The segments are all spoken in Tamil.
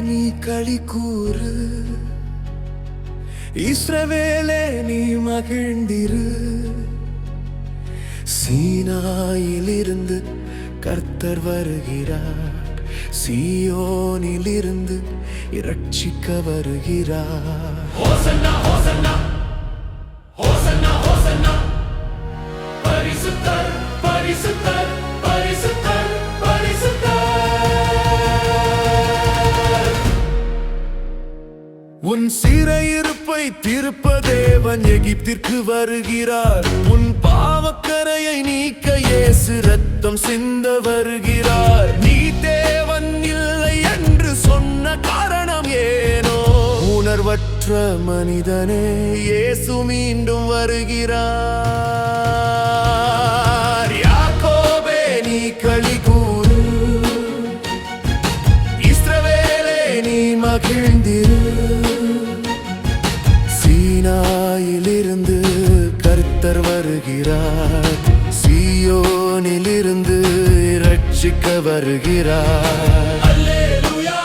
நீ களி கூறு, இஸ்ரவேலே நீ மகிழ்ந்திரு. சீனாயிலிருந்து கர்த்தர் வருகிறார், சீயோனிலிருந்து இரட்சிக்க வருகிறார். ஹோசன்னா ஹோசன்னா ஹோசன்னா ஹோசன்னா, பரிசுத்தர் பரிசுத்தர் பரிசுத்தர் பரிசுத்தர். உன் சிறையிருப்பை திருப்ப தேவன் எகிப்திற்கு வருகிறார். உன் பாவக்கரையை நீக்க இயேசு ரத்தம் சிந்த வருகிறார். நீ தேவன் இல்லை என்று சொன்ன காரணம் ஏனோ? உணர்வற்ற மனிதனே, இயேசு மீண்டும் வருகிறார். யாக்கோபே நீ களி கூறு, இஸ்ரவேலே நீ மகிழ்ந்திரு. சீனாயிலிருந்து கர்த்தர் வருகிறார், சீயோனிலிருந்து இரட்சிக்க வருகிறார். அல்லேலூயா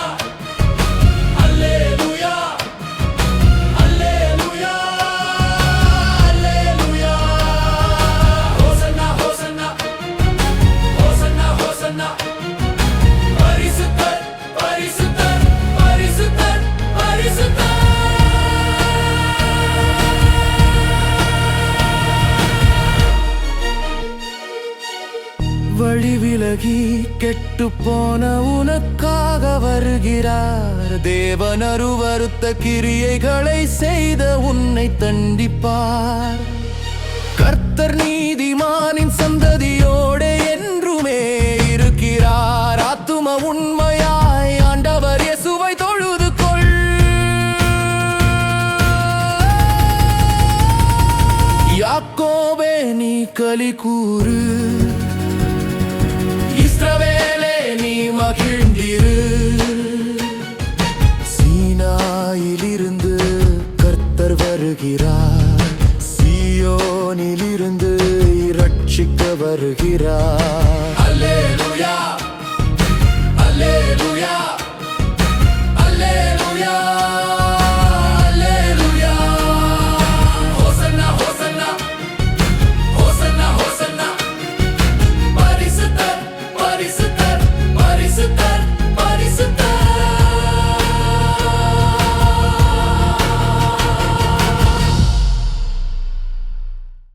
அல்லேலூயா அல்லேலூயா அல்லேலூயா. ஹோசன்னா ஹோசன்னா ஹோசன்னா ஹோசன்னா, பரிசுத்தர் பரிசுத்தர் பரிசுத்தர் பரிசுத்தர். வழி விலகி கெட்டு போன உனக்காக வருகிறார். தேவன் அருவருத்த கிரியைகளை செய்த உன்னை தண்டிப்பார். கர்த்தர் நீதிமானின் சந்ததியோடு என்றுமே இருக்கிறார். ஆத்தும உண்மையாய் ஆண்டவர் இயேசுவை தொழுது கொள். யாக்கோபே நீ களி கூறு, இஸ்ரவேலே நீ மகிழ்ந்திரு. சீனாயிலிருந்து கர்த்தர் வருகிறார், சீயோனிலிருந்து இரட்சிக்க வருகிறார். அல்லேலூயா அல்லேலூயா அல்லேலூயா.